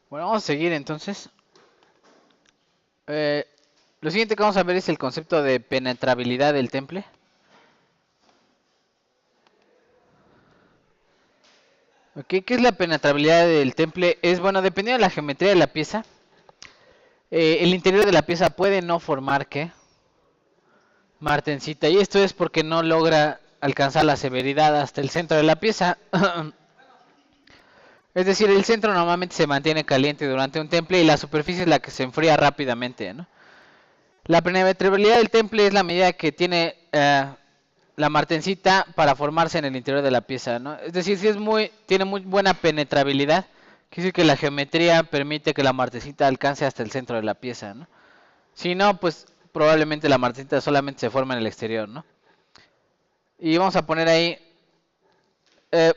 Bueno, vamos a seguir entonces. Eh, lo siguiente que vamos a ver es el concepto de penetrabilidad del temple. ¿Qué es la penetrabilidad del temple? Es, bueno, dependiendo de la geometría de la pieza, el interior de la pieza puede no formar, ¿qué? Martensita. Y esto es porque no logra alcanzar la severidad hasta el centro de la pieza. Es decir, el centro normalmente se mantiene caliente durante un temple y la superficie es la que se enfría rápidamente, ¿no? La penetrabilidad del temple es la medida que tiene la martensita para formarse en el interior de la pieza, ¿no? Es decir, si es tiene muy buena penetrabilidad, quiere decir que la geometría permite que la martensita alcance hasta el centro de la pieza, ¿no? Si no, pues probablemente la martensita solamente se forma en el exterior, ¿no? Y vamos a poner ahí,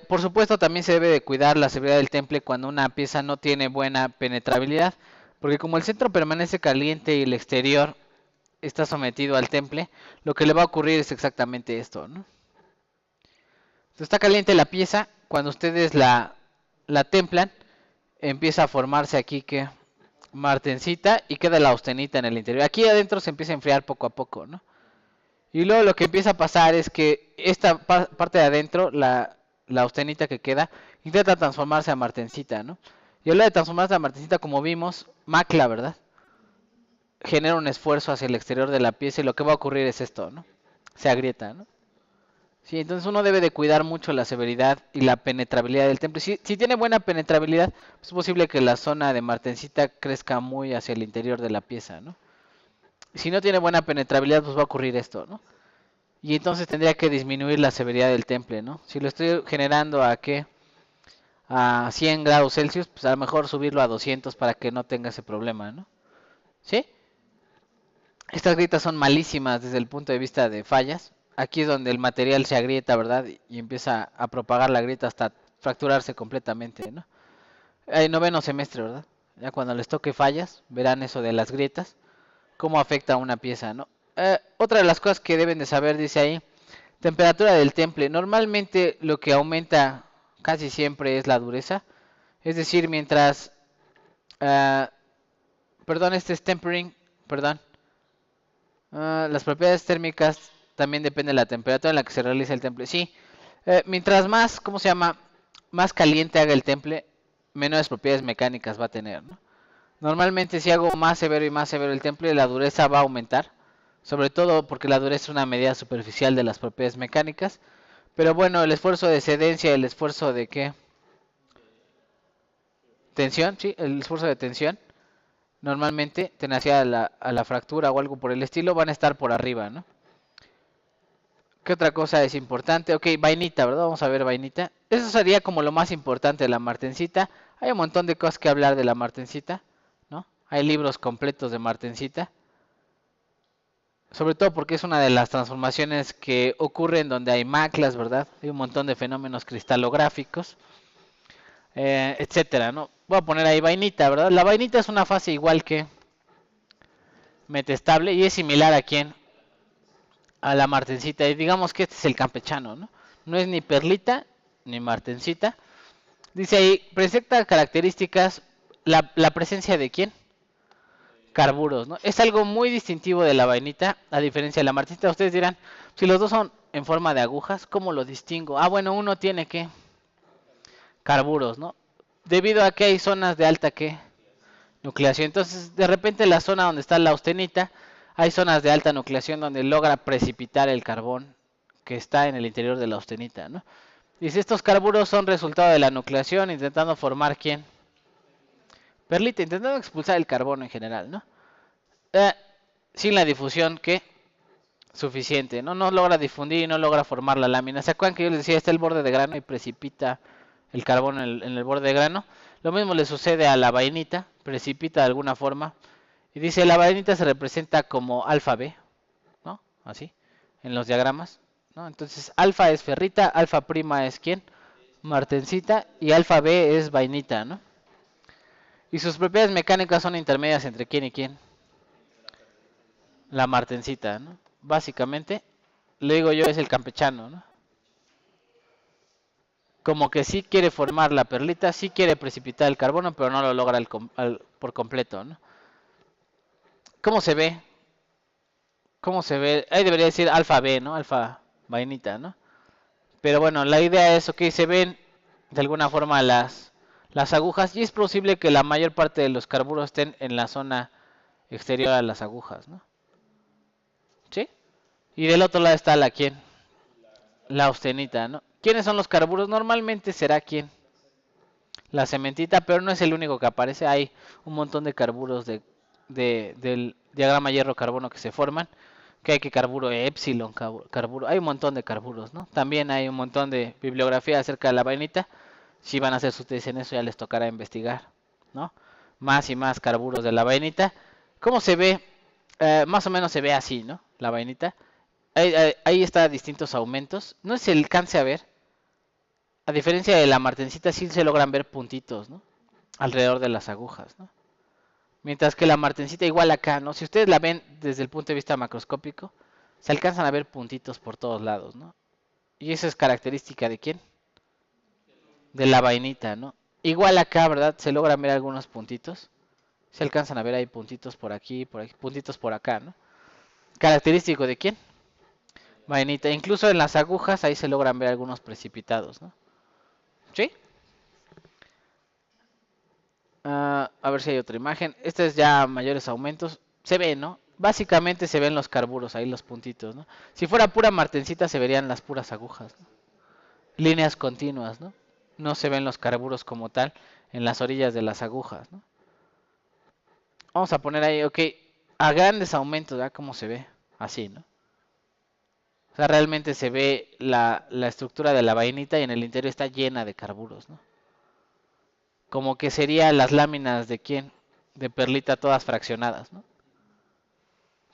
por supuesto también se debe de cuidar la severidad del temple cuando una pieza no tiene buena penetrabilidad, porque como el centro permanece caliente y el exterior está sometido al temple, lo que le va a ocurrir es exactamente esto, ¿no? Entonces, está caliente la pieza, cuando ustedes la templan, empieza a formarse aquí que martensita y queda la austenita en el interior. Aquí adentro se empieza a enfriar poco a poco, ¿no? Y luego lo que empieza a pasar es que esta parte de adentro, la austenita que queda, intenta transformarse a martensita, ¿no? Y a la de transformarse a martensita, como vimos, macla, ¿verdad? Genera un esfuerzo hacia el exterior de la pieza y lo que va a ocurrir es esto, ¿no? Se agrieta, ¿no? Sí, entonces uno debe de cuidar mucho la severidad y la penetrabilidad del temple. Si tiene buena penetrabilidad, es posible que la zona de martensita crezca muy hacia el interior de la pieza, ¿no? Si no tiene buena penetrabilidad, pues va a ocurrir esto, ¿no? Y entonces tendría que disminuir la severidad del temple, ¿no? Si lo estoy generando a qué, a 100 grados Celsius, pues a lo mejor subirlo a 200 para que no tenga ese problema, ¿no? ¿Sí? Estas grietas son malísimas desde el punto de vista de fallas. Aquí es donde el material se agrieta, ¿verdad? Y empieza a propagar la grieta hasta fracturarse completamente, ¿no? Noveno semestre, ¿verdad? Ya cuando les toque fallas, verán eso de las grietas, cómo afecta a una pieza, ¿no? Otra de las cosas que deben de saber, dice ahí, temperatura del temple. Normalmente lo que aumenta casi siempre es la dureza. Es decir, mientras... Uh, perdón, este es tempering, perdón. Las propiedades térmicas también dependen de la temperatura en la que se realiza el temple. Sí, mientras más, ¿cómo se llama? Más caliente haga el temple, menores propiedades mecánicas va a tener, ¿no? Normalmente si hago más severo y más severo el temple, la dureza va a aumentar. Sobre todo porque la dureza es una medida superficial de las propiedades mecánicas. Pero bueno, el esfuerzo de cedencia, el esfuerzo de qué? Tensión, sí, el esfuerzo de tensión. Normalmente, tenacidad a la fractura o algo por el estilo, van a estar por arriba, ¿no? ¿Qué otra cosa es importante? Ok, vainita, ¿verdad? Vamos a ver vainita. Eso sería como lo más importante de la martensita. Hay un montón de cosas que hablar de la martensita, ¿no? Hay libros completos de martensita. Sobre todo porque es una de las transformaciones que ocurren donde hay maclas, ¿verdad? Hay un montón de fenómenos cristalográficos, etcétera, ¿no? Voy a poner ahí vainita, ¿verdad? La vainita es una fase igual que metestable y es similar a quién, a la martensita. Y digamos que este es el campechano, ¿no? No es ni perlita ni martensita. Dice ahí, presenta características, la presencia de quién? Carburos, ¿no? Es algo muy distintivo de la vainita, a diferencia de la martensita. Ustedes dirán, si los dos son en forma de agujas, ¿cómo lo distingo? Ah, bueno, uno tiene que carburos, ¿no? Debido a que hay zonas de alta que nucleación. Entonces, de repente la zona donde está la austenita, hay zonas de alta nucleación donde logra precipitar el carbón que está en el interior de la austenita, ¿no? Y si estos carburos son resultado de la nucleación, intentando formar ¿quién? Perlita, intentando expulsar el carbono en general, ¿no? Eh, sin la difusión que suficiente, ¿no? No logra difundir y no logra formar la lámina. ¿Se acuerdan que yo les decía, está el borde de grano y precipita el carbono en el borde de grano? Lo mismo le sucede a la vainita, precipita de alguna forma. Y dice, la vainita se representa como alfa B, ¿no? Así, en los diagramas, ¿no? Entonces, alfa es ferrita, alfa prima es ¿quién? Martensita y alfa B es vainita, ¿no? Y sus propiedades mecánicas son intermedias entre quién y quién. La martensita, ¿no? Básicamente, le digo yo, es el campechano, ¿no? como que sí quiere formar la perlita, sí quiere precipitar el carbono, pero no lo logra por completo, ¿no? ¿Cómo se ve? ¿Cómo se ve? Ahí debería decir alfa B, ¿no? Alfa vainita, ¿no? Pero bueno, la idea es, ok, se ven de alguna forma las agujas y es posible que la mayor parte de los carburos estén en la zona exterior a las agujas, ¿no? ¿Sí? Y del otro lado está la quién, la austenita, ¿no? ¿Quiénes son los carburos? Normalmente será quién, la cementita, pero no es el único que aparece. Hay un montón de carburos del diagrama hierro-carbono que se forman. Que hay que carburo epsilon, carburo. Hay un montón de carburos, ¿no? También hay un montón de bibliografía acerca de la vainita. Si van a hacer sus tesis en eso, ya les tocará investigar, ¿no? Más y más carburos de la vainita. ¿Cómo se ve? Más o menos se ve así, ¿no? La vainita. Ahí está distintos aumentos. No se alcance a ver. A diferencia de la martencita, sí se logran ver puntitos, ¿no? Alrededor de las agujas, ¿no? Mientras que la martencita igual acá, ¿no? Si ustedes la ven desde el punto de vista macroscópico, se alcanzan a ver puntitos por todos lados, ¿no? Y eso es característica de quién? De la vainita, ¿no? Igual acá, ¿verdad? Se logran ver algunos puntitos. Se alcanzan a ver ahí puntitos por aquí, puntitos por acá, ¿no? Característico de quién? Vainita. Incluso en las agujas ahí se logran ver algunos precipitados, ¿no? ¿Sí? A ver si hay otra imagen. Este es ya mayores aumentos. Se ve, ¿no? Básicamente se ven los carburos, ahí los puntitos, ¿no? Si fuera pura martencita se verían las puras agujas, ¿no? Líneas continuas, ¿no? No se ven los carburos como tal en las orillas de las agujas, ¿no? Vamos a poner ahí, ok, a grandes aumentos, ¿verdad? ¿Cómo se ve? Así, ¿no? O sea, realmente se ve la estructura de la vainita y en el interior está llena de carburos, ¿no? Como que serían las láminas de quién, de perlita todas fraccionadas, ¿no?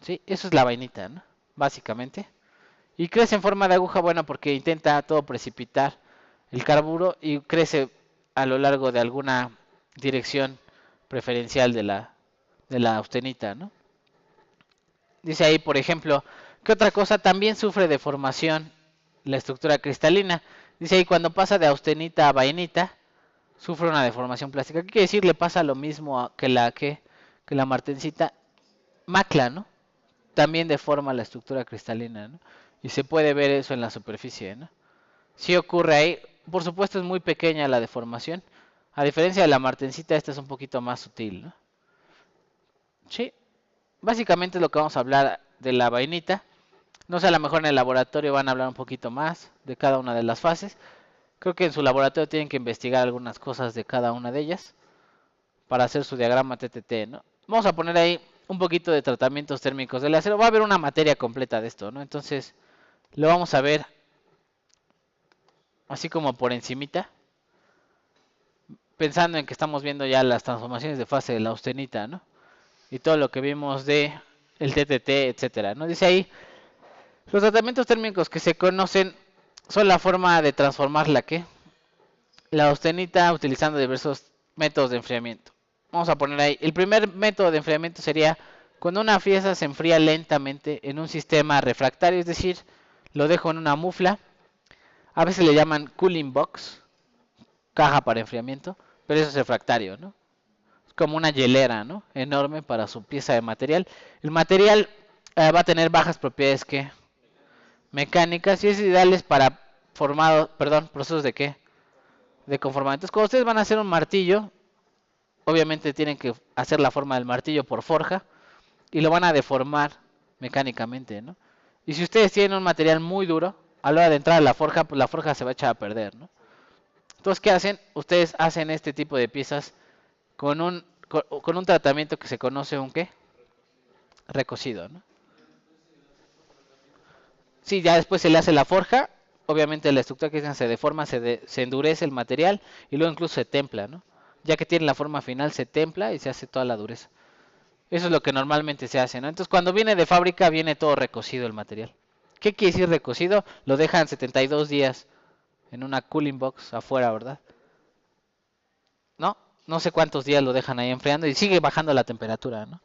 Sí, eso es la vainita, ¿no? Básicamente. Y crece en forma de aguja, bueno, porque intenta todo precipitar el carburo y crece a lo largo de alguna dirección preferencial de la austenita, ¿no? Dice ahí, por ejemplo, ¿qué otra cosa también sufre deformación la estructura cristalina? Dice ahí, cuando pasa de austenita a vainita, sufre una deformación plástica. ¿Qué quiere decir? Le pasa lo mismo que la martencita macla, ¿no? También deforma la estructura cristalina, ¿no? Y se puede ver eso en la superficie, ¿no? Sí ocurre ahí. Por supuesto es muy pequeña la deformación. A diferencia de la martencita, esta es un poquito más sutil, ¿no? Sí, básicamente es lo que vamos a hablar de la vainita. No sé, a lo mejor en el laboratorio van a hablar un poquito más de cada una de las fases. Creo que en su laboratorio tienen que investigar algunas cosas de cada una de ellas para hacer su diagrama TTT, ¿no? Vamos a poner ahí un poquito de tratamientos térmicos del acero. Va a haber una materia completa de esto, ¿no? Entonces, lo vamos a ver así como por encimita, pensando en que estamos viendo ya las transformaciones de fase de la austenita, ¿no? Y todo lo que vimos de el TTT, etcétera, ¿no? Dice ahí, los tratamientos térmicos que se conocen son la forma de transformar la austenita utilizando diversos métodos de enfriamiento. Vamos a poner ahí, el primer método de enfriamiento sería cuando una pieza se enfría lentamente en un sistema refractario, es decir, lo dejo en una mufla, a veces le llaman cooling box, caja para enfriamiento, pero eso es refractario, ¿no? Es como una hielera, ¿no? Enorme para su pieza de material. El material va a tener bajas propiedades que mecánicas y es ideales para procesos de qué? De conformamiento. Entonces, cuando ustedes van a hacer un martillo, obviamente tienen que hacer la forma del martillo por forja y lo van a deformar mecánicamente, ¿no? Y si ustedes tienen un material muy duro, a la hora de entrar a la forja, pues la forja se va a echar a perder, ¿no? Entonces, ¿qué hacen? Ustedes hacen este tipo de piezas con un tratamiento que se conoce un ¿qué? Recocido, ¿no? Sí, ya después se le hace la forja, obviamente la estructura que se deforma, se endurece el material y luego incluso se templa, ¿no? Ya que tiene la forma final, se templa y se hace toda la dureza. Eso es lo que normalmente se hace, ¿no? Entonces, cuando viene de fábrica, viene todo recocido el material. ¿Qué quiere decir recocido? Lo dejan 72 días en una cooling box afuera, ¿verdad? ¿No? No sé cuántos días lo dejan ahí enfriando y sigue bajando la temperatura, ¿no?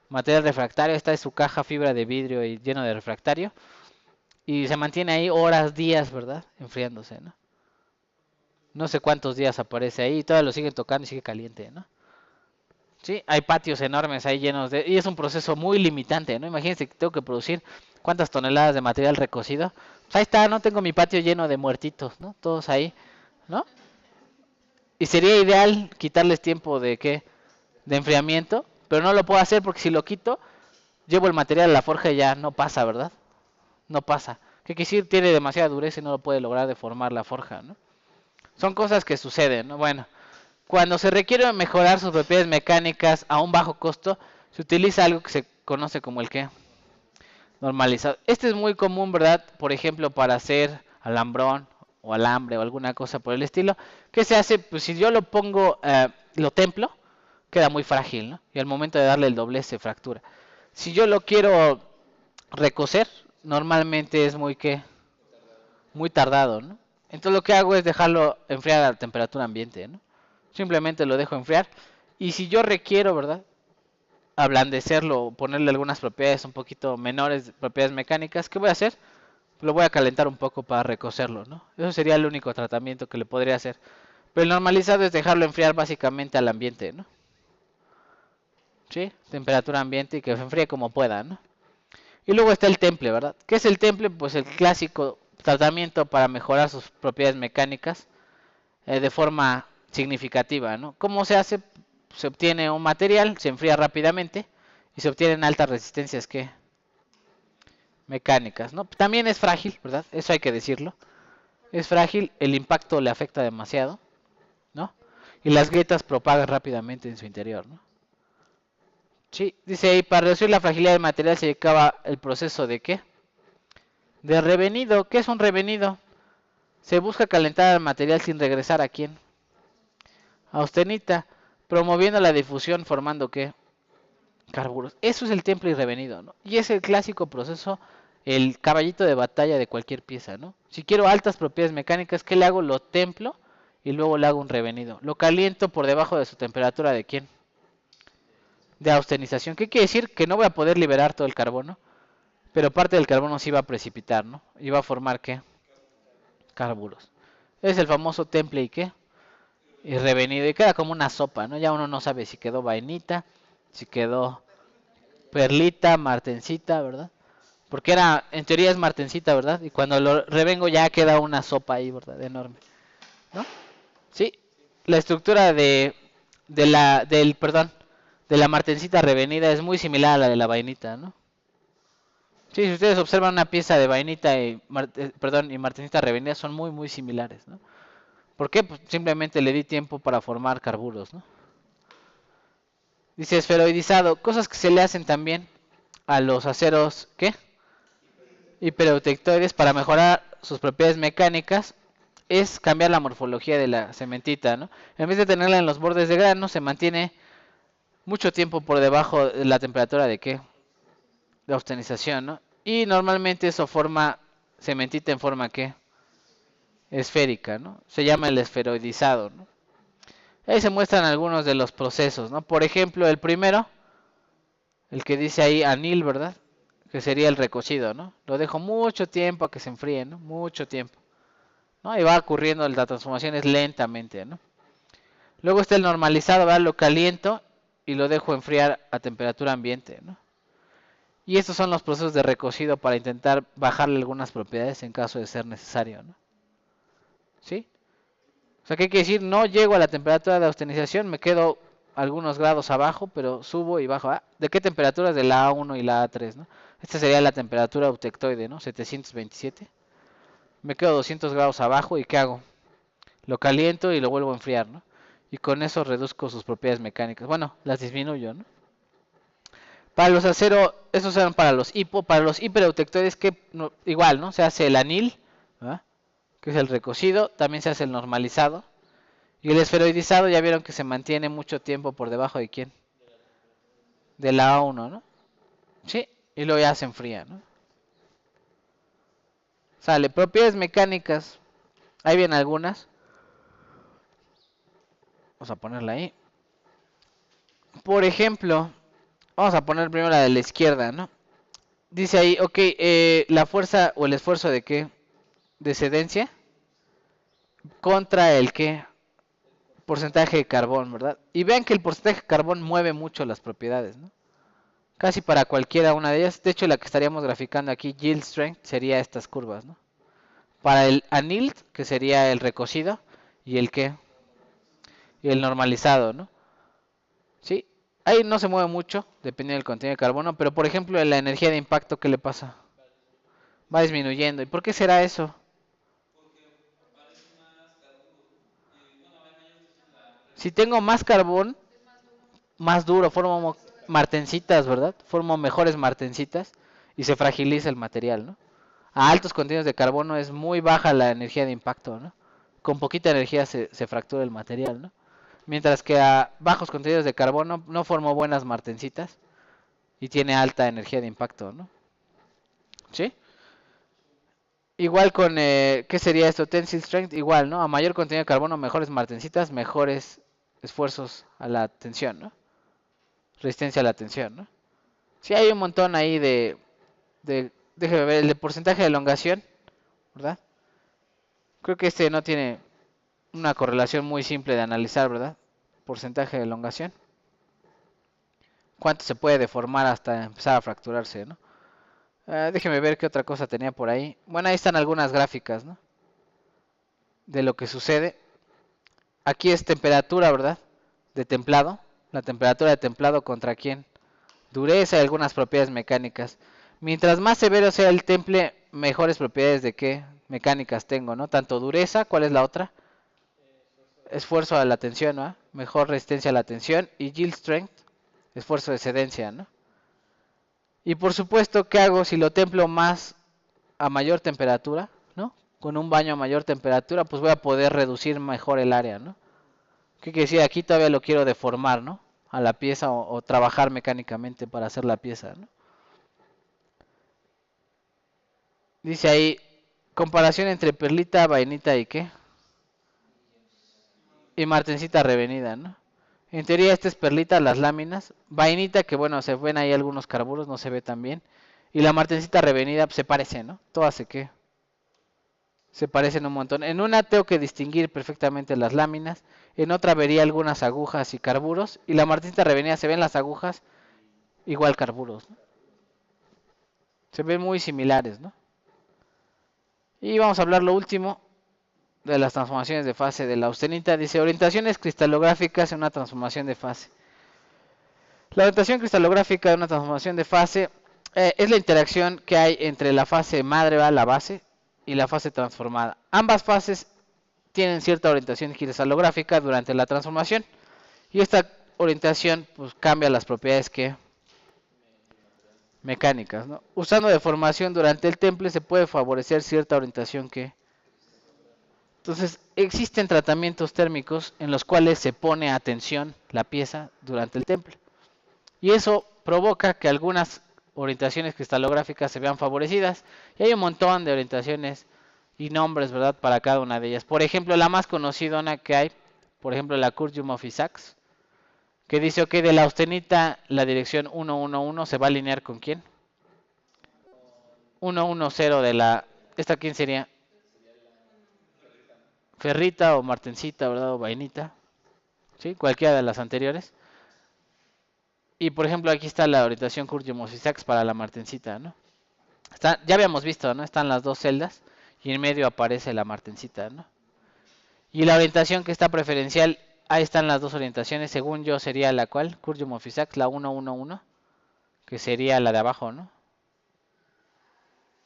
Material refractario, esta es su caja fibra de vidrio y lleno de refractario y se mantiene ahí horas, días, ¿verdad? Enfriándose, ¿no? No sé cuántos días aparece ahí y todavía lo siguen tocando y sigue caliente, ¿no? Sí, hay patios enormes ahí llenos de... Y es un proceso muy limitante, ¿no? Imagínense que tengo que producir cuántas toneladas de material recocido. Pues ahí está, ¿no? Tengo mi patio lleno de muertitos, ¿no? Todos ahí, ¿no? Y sería ideal quitarles tiempo de ¿qué? De enfriamiento, pero no lo puedo hacer porque si lo quito, llevo el material a la forja y ya no pasa, ¿verdad? No pasa. ¿Qué quiere decir? Tiene demasiada dureza y no lo puede lograr deformar la forja, ¿no? Son cosas que suceden, ¿no? Bueno, cuando se requiere mejorar sus propiedades mecánicas a un bajo costo, se utiliza algo que se conoce como el ¿qué? Normalizado. Este es muy común, ¿verdad? Por ejemplo, para hacer alambrón o alambre o alguna cosa por el estilo. ¿Qué se hace? Pues si yo lo pongo, lo templo, queda muy frágil, ¿no? Y al momento de darle el doblez se fractura. Si yo lo quiero recocer, normalmente es muy ¿qué? Muy tardado, ¿no? Entonces lo que hago es dejarlo enfriar a temperatura ambiente, ¿no? Simplemente lo dejo enfriar. Y si yo requiero, ¿verdad? Ablandecerlo, ponerle algunas propiedades un poquito menores, propiedades mecánicas, ¿qué voy a hacer? Lo voy a calentar un poco para recocerlo, ¿no? Eso sería el único tratamiento que le podría hacer. Pero el normalizado es dejarlo enfriar básicamente al ambiente, ¿no? ¿Sí? Temperatura ambiente y que se enfríe como pueda, ¿no? Y luego está el temple, ¿verdad? ¿Qué es el temple? Pues el clásico tratamiento para mejorar sus propiedades mecánicas de forma significativa, ¿no? ¿Cómo se hace? Se obtiene un material, se enfría rápidamente y se obtienen altas resistencias que mecánicas, ¿no? También es frágil, ¿verdad? Eso hay que decirlo. Es frágil, el impacto le afecta demasiado, ¿no? Y las grietas propagan rápidamente en su interior, ¿no? Sí, dice ahí, para reducir la fragilidad del material se llevaba el proceso de ¿qué? De revenido. ¿Qué es un revenido? Se busca calentar el material sin regresar a quién. Austenita, promoviendo la difusión formando ¿qué? Carburos. Eso es el temple y revenido, ¿no? Y es el clásico proceso, el caballito de batalla de cualquier pieza, ¿no? Si quiero altas propiedades mecánicas, ¿qué le hago? Lo templo y luego le hago un revenido. Lo caliento por debajo de su temperatura de quién? De austenización. ¿Qué quiere decir? Que no voy a poder liberar todo el carbono, pero parte del carbono sí va a precipitar, ¿no? Y va a formar ¿qué? Carburos. Es el famoso temple y ¿qué? Y revenido. Y queda como una sopa, ¿no? Ya uno no sabe si quedó vainita, si quedó perlita, martencita, ¿verdad? Porque era, en teoría es martencita, ¿verdad? Y cuando lo revengo ya queda una sopa ahí, ¿verdad? Enorme, ¿no? Sí, la estructura perdón, de la martencita revenida es muy similar a la de la vainita, ¿no? Sí, si ustedes observan una pieza de vainita perdón, y martencita revenida son muy, muy similares, ¿no? ¿Por qué? Pues simplemente le di tiempo para formar carburos, ¿no? Dice esferoidizado, cosas que se le hacen también a los aceros, ¿qué? Hiperotectoides para mejorar sus propiedades mecánicas es cambiar la morfología de la cementita, ¿no? En vez de tenerla en los bordes de grano, se mantiene mucho tiempo por debajo de la temperatura de ¿qué? De austenización, ¿no? Y normalmente eso forma cementita en forma ¿qué? Esférica, ¿no? Se llama el esferoidizado, ¿no? Ahí se muestran algunos de los procesos, ¿no? Por ejemplo, el primero, el que dice ahí anil, ¿verdad? Que sería el recocido, ¿no? Lo dejo mucho tiempo a que se enfríe, ¿no? Mucho tiempo, ¿no? Y va ocurriendo la transformación es lentamente, ¿no? Luego está el normalizado, ¿verdad? Lo caliento y lo dejo enfriar a temperatura ambiente, ¿no? Y estos son los procesos de recocido para intentar bajarle algunas propiedades en caso de ser necesario, ¿no? ¿Sí? O sea, ¿qué quiere decir? No llego a la temperatura de austenización, me quedo algunos grados abajo, pero subo y bajo. ¿De qué temperaturas? De la A1 y la A3, ¿no? Esta sería la temperatura eutectoide, ¿no? 727. Me quedo 200 grados abajo y ¿qué hago? Lo caliento y lo vuelvo a enfriar, ¿no? Y con eso reduzco sus propiedades mecánicas. Bueno, las disminuyo, ¿no? Para los aceros, esos eran para los para los hipereutectoides, que no, igual, ¿no? Se hace el anil, ¿verdad? Que es el recocido, también se hace el normalizado. Y el esferoidizado ya vieron que se mantiene mucho tiempo por debajo de quién? De la A1, ¿no? Sí, y luego ya se enfría, ¿no? Sale, propiedades mecánicas, ahí vienen algunas. Vamos a ponerla ahí. Por ejemplo, vamos a poner primero la de la izquierda, ¿no? Dice ahí, ok, la fuerza o el esfuerzo de qué? De sedencia contra el que porcentaje de carbón, ¿verdad? Y vean que el porcentaje de carbón mueve mucho las propiedades, ¿no? Casi para cualquiera una de ellas. De hecho, la que estaríamos graficando aquí, yield strength, sería estas curvas, ¿no? Para el annealed, que sería el recocido, y el que, y el normalizado, ¿no? Sí, ahí no se mueve mucho, dependiendo del contenido de carbono, pero por ejemplo, en la energía de impacto, ¿qué le pasa? Va disminuyendo. ¿Y por qué será eso? Si tengo más carbón, más duro, formo martencitas, ¿verdad? Formo mejores martencitas y se fragiliza el material, ¿no? A altos contenidos de carbono es muy baja la energía de impacto, ¿no? Con poquita energía se fractura el material, ¿no? Mientras que a bajos contenidos de carbono no formó buenas martencitas y tiene alta energía de impacto, ¿no? ¿Sí? Igual con, ¿qué sería esto? Tensile strength, igual, ¿no? A mayor contenido de carbono, mejores martencitas, mejores esfuerzos a la tensión, ¿no? Resistencia a la tensión, ¿no? Sí, hay un montón ahí déjeme ver, el de porcentaje de elongación, ¿verdad? Creo que este no tiene una correlación muy simple de analizar, ¿verdad? Porcentaje de elongación. ¿Cuánto se puede deformar hasta empezar a fracturarse, ¿no? Déjeme ver qué otra cosa tenía por ahí. Bueno, ahí están algunas gráficas, ¿no? De lo que sucede. Aquí es temperatura, ¿verdad? De templado. La temperatura de templado contra quién. Dureza y algunas propiedades mecánicas. Mientras más severo sea el temple, mejores propiedades de qué mecánicas tengo, ¿no? Tanto dureza, ¿cuál es la otra? Esfuerzo a la tensión, ¿no? Mejor resistencia a la tensión. Y yield strength, esfuerzo de cedencia, ¿no? Y por supuesto, ¿qué hago si lo templo más a mayor temperatura, ¿no? Con un baño a mayor temperatura, pues voy a poder reducir mejor el área, ¿no? ¿Qué quiere decir? Aquí todavía lo quiero deformar, ¿no? A la pieza o trabajar mecánicamente para hacer la pieza, ¿no? Dice ahí, comparación entre perlita, vainita y qué. Y martencita revenida, ¿no? En teoría esta es perlita, las láminas. Vainita, que bueno, se ven ahí algunos carburos, no se ve tan bien. Y la martencita revenida pues, se parece, ¿no? Todas se parecen un montón. En una tengo que distinguir perfectamente las láminas. En otra vería algunas agujas y carburos. Y la martencita revenida se ven las agujas, igual carburos, ¿no? Se ven muy similares, ¿no? Y vamos a hablar lo último de las transformaciones de fase de la austenita. Dice orientaciones cristalográficas en una transformación de fase. La orientación cristalográfica de una transformación de fase es la interacción que hay entre la fase madre, la base, y la fase transformada. Ambas fases tienen cierta orientación cristalográfica durante la transformación y esta orientación pues, cambia las propiedades que mecánicas, ¿no? Usando deformación durante el temple se puede favorecer cierta orientación que... Entonces, existen tratamientos térmicos en los cuales se pone a tensión la pieza durante el temple. Y eso provoca que algunas orientaciones cristalográficas se vean favorecidas. Y hay un montón de orientaciones y nombres, ¿verdad?, para cada una de ellas. Por ejemplo, la más conocida que hay, por ejemplo, la Kurdyumov-Isaacs, que dice, ok, de la austenita la dirección 111 se va a alinear con quién? 110 de la... ¿Esta quién sería? Ferrita o martencita, ¿verdad? O vainita. ¿Sí? Cualquiera de las anteriores. Y por ejemplo aquí está la orientación Kurdyumov-Isaacs para la martencita, ¿no? Ya habíamos visto, ¿no? Están las dos celdas y en medio aparece la martencita, ¿no? Y la orientación que está preferencial, ahí están las dos orientaciones, según yo sería la cual, Kurdyumov-Isaacs, la 111, que sería la de abajo, ¿no?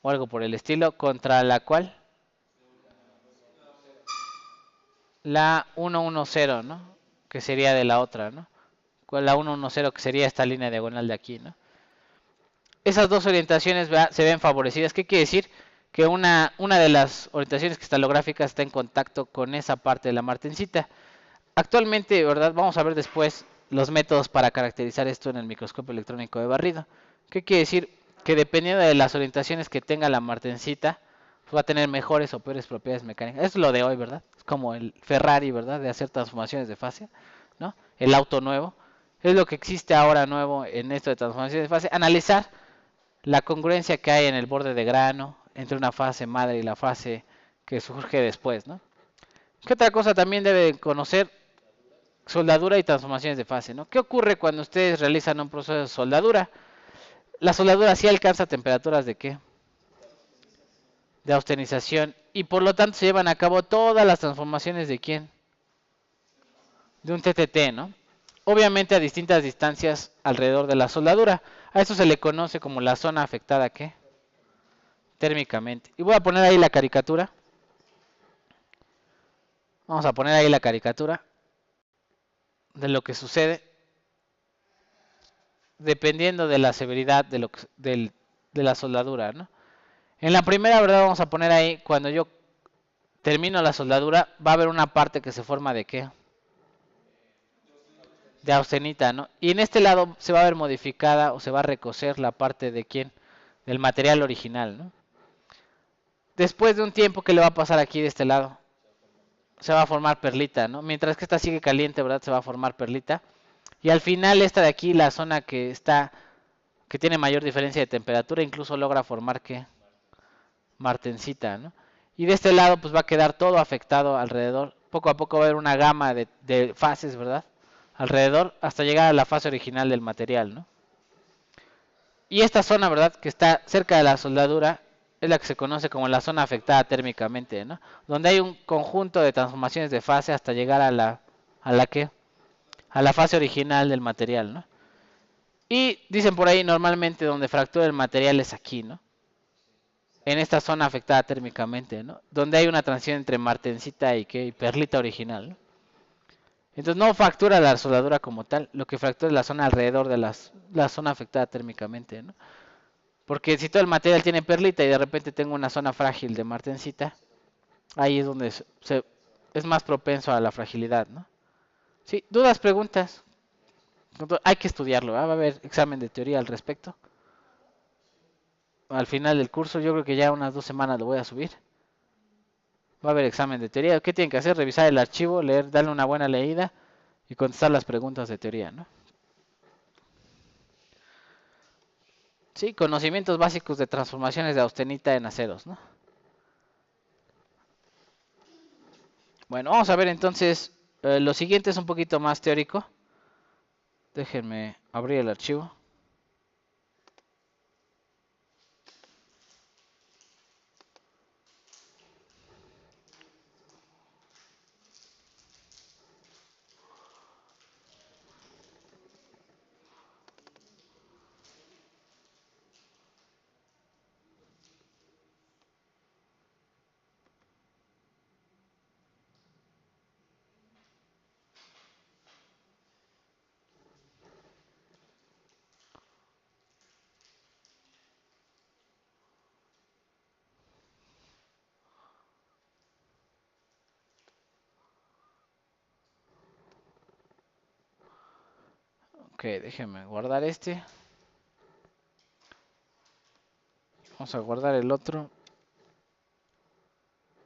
O algo por el estilo, contra la cual, la 110, ¿no? Que sería de la otra, ¿no? La 110 que sería esta línea diagonal de aquí, ¿no? Esas dos orientaciones se ven favorecidas. ¿Qué quiere decir? Que una de las orientaciones cristalográficas está en contacto con esa parte de la martencita. Actualmente, ¿verdad? Vamos a ver después los métodos para caracterizar esto en el microscopio electrónico de barrido. ¿Qué quiere decir? Que dependiendo de las orientaciones que tenga la martencita, pues va a tener mejores o peores propiedades mecánicas. Eso es lo de hoy, ¿verdad? Es como el Ferrari, ¿verdad? De hacer transformaciones de fase, ¿no? El auto nuevo. Es lo que existe ahora nuevo en esto de transformaciones de fase. Analizar la congruencia que hay en el borde de grano entre una fase madre y la fase que surge después, ¿no? ¿Qué otra cosa también deben conocer? Soldadura y transformaciones de fase, ¿no? ¿Qué ocurre cuando ustedes realizan un proceso de soldadura? La soldadura sí alcanza temperaturas de ¿qué? De austenización y por lo tanto se llevan a cabo todas las transformaciones de ¿quién? De un TTT, ¿no? Obviamente a distintas distancias alrededor de la soldadura. A eso se le conoce como la zona afectada ¿qué? Térmicamente. Y voy a poner ahí la caricatura. Vamos a poner ahí la caricatura de lo que sucede dependiendo de la severidad de la soldadura, ¿no? En la primera, ¿verdad? Vamos a poner ahí, cuando yo termino la soldadura, va a haber una parte que se forma de ¿qué? De austenita, ¿no? Y en este lado se va a ver modificada o se va a recocer la parte de ¿quién? Del material original, ¿no? Después de un tiempo, ¿qué le va a pasar aquí de este lado? Se va a formar perlita, ¿no? Mientras que esta sigue caliente, ¿verdad? Se va a formar perlita. Y al final esta de aquí, la zona que está, que tiene mayor diferencia de temperatura, incluso logra formar ¿qué? Martensita, ¿no? Y de este lado pues va a quedar todo afectado alrededor. Poco a poco va a haber una gama de fases, ¿verdad? Alrededor hasta llegar a la fase original del material, ¿no? Y esta zona, ¿verdad? Que está cerca de la soldadura es la que se conoce como la zona afectada térmicamente, ¿no? Donde hay un conjunto de transformaciones de fase hasta llegar a la ¿qué? A la fase original del material, ¿no? Y dicen por ahí normalmente donde fractura el material es aquí, ¿no? En esta zona afectada térmicamente, ¿no? Donde hay una transición entre martensita y, ¿qué? Y perlita original, ¿no? Entonces no fractura la soldadura como tal, lo que fractura es la zona alrededor de la zona afectada térmicamente, ¿no? Porque si todo el material tiene perlita y de repente tengo una zona frágil de martensita, ahí es donde es más propenso a la fragilidad, ¿no? Sí, dudas, preguntas. Hay que estudiarlo, ¿eh? Va a haber examen de teoría al respecto. Al final del curso, yo creo que ya unas 2 semanas lo voy a subir. Va a haber examen de teoría. ¿Qué tienen que hacer? Revisar el archivo, leer, darle una buena leída y contestar las preguntas de teoría, ¿no? Sí, conocimientos básicos de transformaciones de austenita en aceros, ¿no? Bueno, vamos a ver entonces, lo siguiente es un poquito más teórico. Déjenme abrir el archivo. Ok, déjenme guardar este. Vamos a guardar el otro.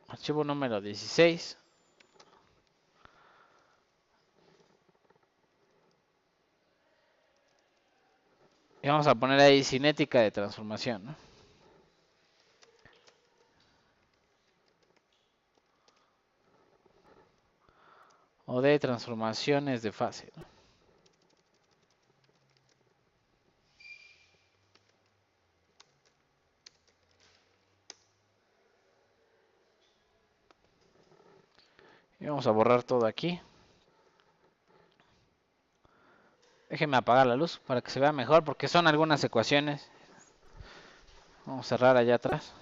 Archivo número 16. Y vamos a poner ahí cinética de transformación, ¿no? O de transformaciones de fase, ¿no? Y vamos a borrar todo aquí. Déjenme apagar la luz para que se vea mejor porque son algunas ecuaciones. Vamos a cerrar allá atrás.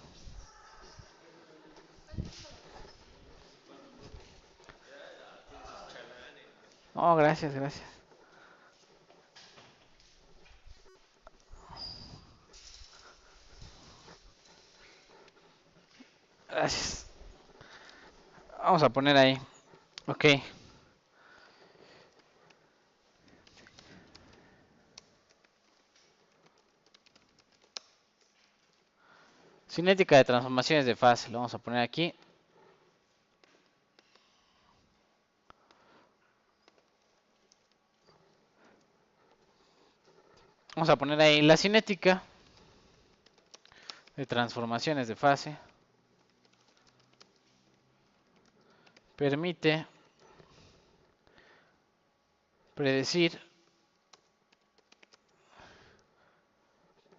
Oh, gracias, gracias. Gracias. Vamos a poner ahí. Ok. Cinética de transformaciones de fase. Lo vamos a poner aquí. Vamos a poner ahí la cinética de transformaciones de fase. permite predecir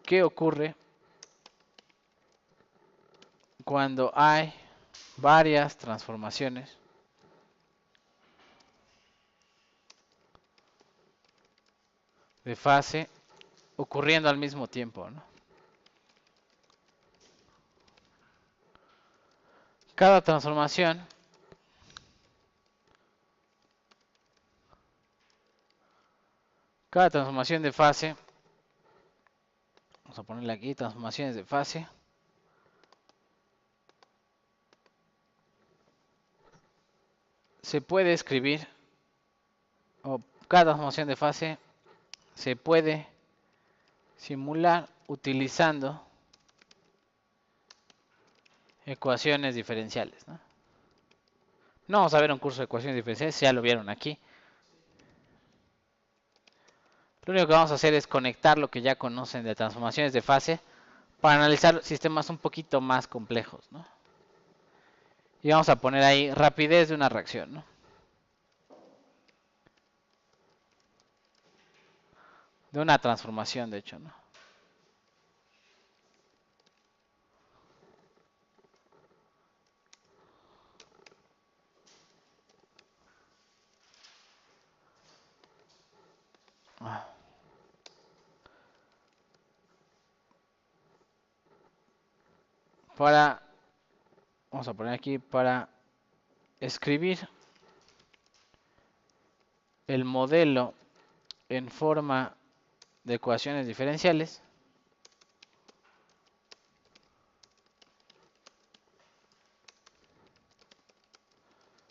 qué ocurre cuando hay varias transformaciones de fase ocurriendo al mismo tiempo, ¿no? Cada transformación de fase, vamos a ponerle aquí transformaciones de fase, se puede escribir, o cada transformación de fase se puede simular utilizando ecuaciones diferenciales, ¿no? No vamos a ver un curso de ecuaciones diferenciales, ya lo vieron aquí. Lo único que vamos a hacer es conectar lo que ya conocen de transformaciones de fase para analizar sistemas un poquito más complejos, ¿no? Y vamos a poner ahí rapidez de una reacción, ¿no? De una transformación, de hecho, ¿no? Vamos a poner aquí para escribir el modelo en forma de ecuaciones diferenciales.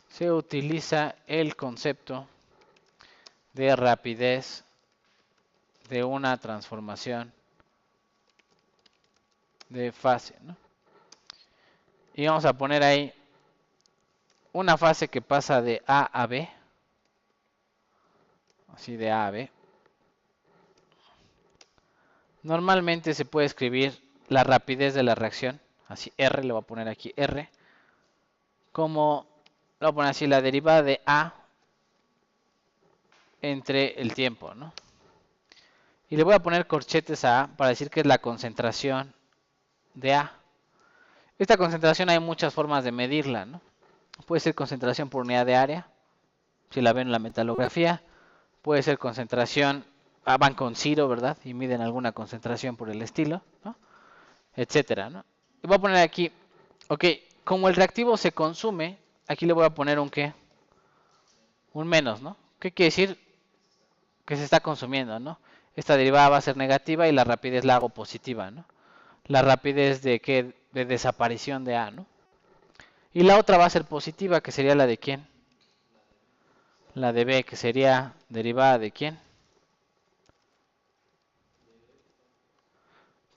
Se utiliza el concepto de rapidez de una transformación de fase, ¿no? Y vamos a poner ahí una fase que pasa de A a B, así de A a B. Normalmente se puede escribir la rapidez de la reacción, así R, le voy a poner aquí R, como, le voy a poner así la derivada de A entre el tiempo, ¿no? Y le voy a poner corchetes a A para decir que es la concentración de A. Esta concentración hay muchas formas de medirla, ¿no? Puede ser concentración por unidad de área, si la ven en la metalografía. Puede ser concentración, van con Ciro, ¿verdad? Y miden alguna concentración por el estilo, ¿no? Etcétera, ¿no? Y voy a poner aquí, ok, como el reactivo se consume, aquí le voy a poner un ¿qué? Un menos, ¿no? ¿Qué quiere decir? Que se está consumiendo, ¿no? Esta derivada va a ser negativa y la rapidez la hago positiva, ¿no? La rapidez de ¿qué? De desaparición de A, ¿no? Y la otra va a ser positiva, que sería la de ¿quién? La de B, que sería derivada de ¿quién?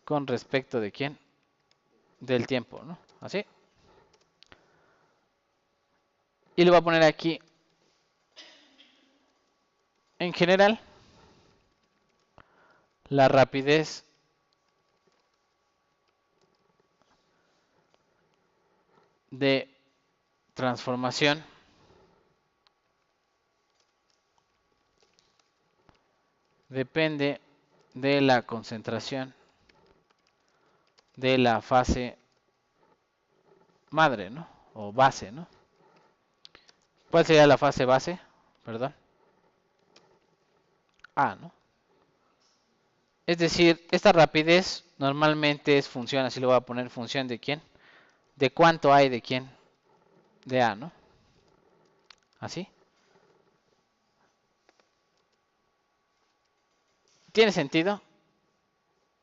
Con respecto de ¿quién? Del tiempo, ¿no? Así. Y le voy a poner aquí, en general, la rapidez de transformación depende de la concentración de la fase madre, ¿no? O base, ¿no? ¿Cuál sería la fase base? Perdón. A, ¿no? Es decir, esta rapidez normalmente es función, así lo voy a poner, función de quién, de cuánto hay de quién, de A, ¿no? Así. ¿Tiene sentido?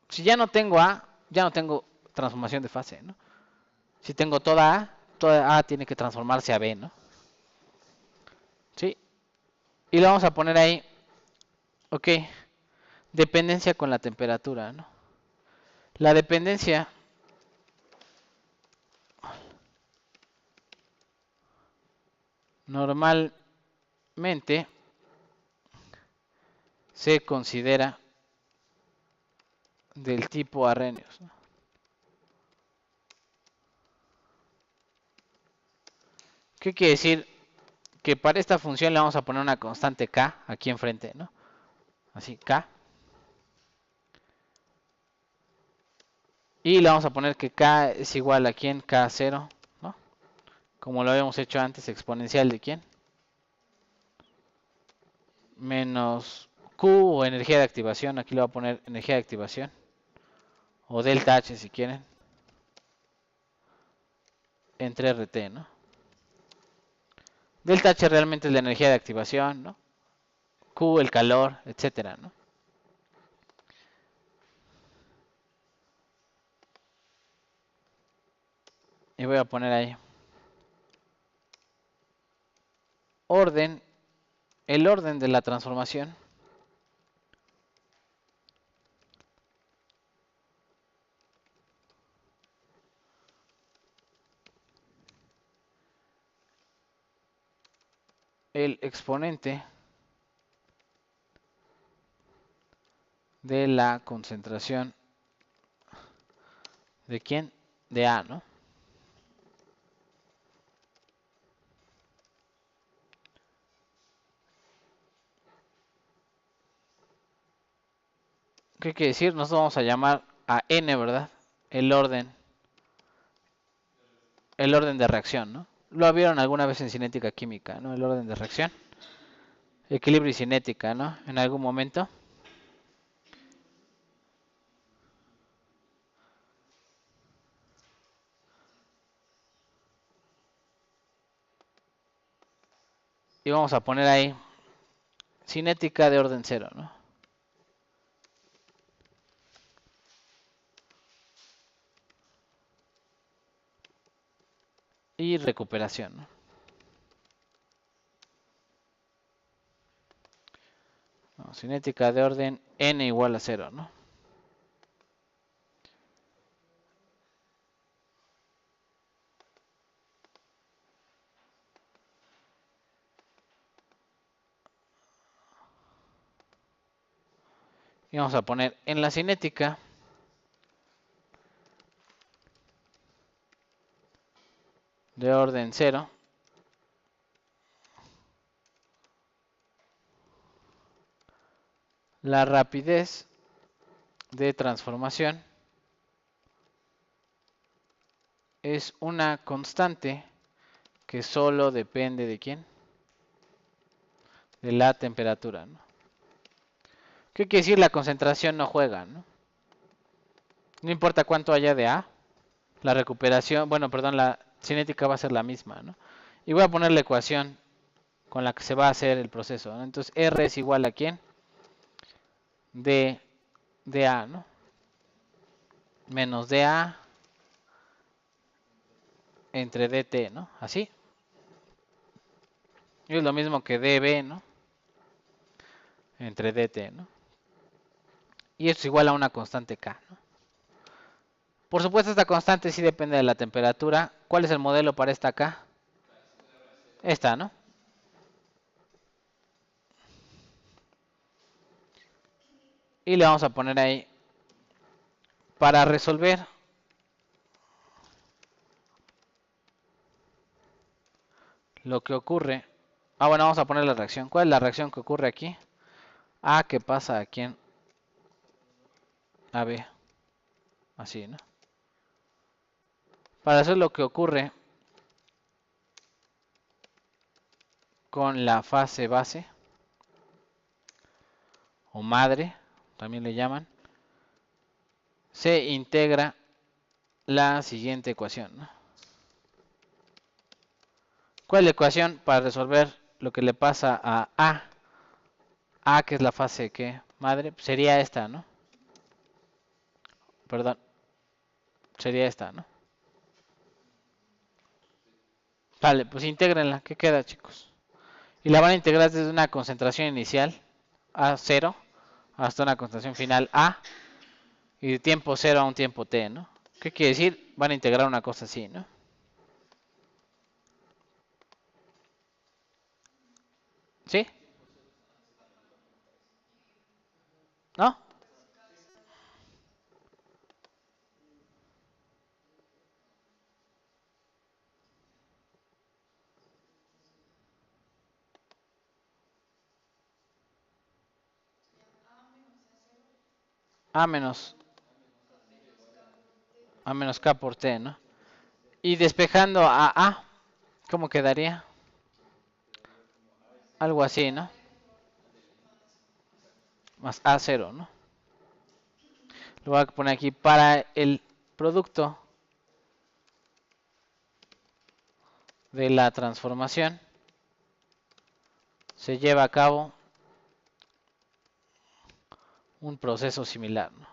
Si ya no tengo A, ya no tengo transformación de fase, ¿no? Si tengo toda A tiene que transformarse a B, ¿no? ¿Sí? Y le vamos a poner ahí, ok, dependencia con la temperatura, ¿no? La dependencia normalmente se considera del tipo Arrhenius, ¿no? ¿Qué quiere decir que para esta función le vamos a poner una constante k aquí enfrente, ¿no? Así, k. Y le vamos a poner que k es igual a quién, k0, ¿no? Como lo habíamos hecho antes, exponencial de quién. Menos q o energía de activación, aquí le voy a poner energía de activación. O delta h si quieren. Entre rt, ¿no? Delta h realmente es la energía de activación, ¿no? Q el calor, etcétera, ¿no? Y voy a poner ahí orden, el orden de la transformación el exponente de la concentración de quién, de A, ¿no? ¿Qué quiere decir? Nosotros vamos a llamar a n, ¿verdad? El orden de reacción, ¿no? Lo vieron alguna vez en cinética química, ¿no? El orden de reacción. Equilibrio y cinética, ¿no? En algún momento. Y vamos a poner ahí cinética de orden cero, ¿no? Y recuperación, ¿no? No, cinética de orden n igual a 0, ¿no? Y vamos a poner en la cinética de orden 0 la rapidez de transformación es una constante que solo depende de quién, de la temperatura, ¿no? ¿Qué quiere decir? La concentración no juega, ¿no? No importa cuánto haya de A, la recuperación, bueno, perdón, la cinética va a ser la misma, ¿no? Y voy a poner la ecuación con la que se va a hacer el proceso, ¿no? Entonces R es igual a quién, de A, ¿no? Menos dA entre dt, ¿no? Así. Y es lo mismo que dB, ¿no? Entre dt, ¿no? Y esto es igual a una constante K, ¿no? Por supuesto, esta constante sí depende de la temperatura. ¿Cuál es el modelo para esta K? Esta, ¿no? Y le vamos a poner ahí para resolver lo que ocurre. Ah, bueno, vamos a poner la reacción. ¿Cuál es la reacción que ocurre aquí? A que pasa aquí en AB. Así, ¿no? Para hacer lo que ocurre con la fase base o madre, también le llaman, se integra la siguiente ecuación, ¿no? ¿Cuál es la ecuación para resolver lo que le pasa a A? A, que es la fase ¿qué? Madre, pues sería esta, ¿no? Perdón, sería esta, ¿no? Vale, pues intégrenla. ¿Qué queda, chicos? Y la van a integrar desde una concentración inicial a 0 hasta una concentración final A y de tiempo 0 a un tiempo t, ¿no? ¿Qué quiere decir? Van a integrar una cosa así, ¿no? ¿Sí? ¿No? A menos K por T, ¿no? Y despejando a A, ¿cómo quedaría? Algo así, ¿no? Más A0, ¿no? Lo voy a poner aquí para el producto de la transformación. Se lleva a cabo un proceso similar, ¿no?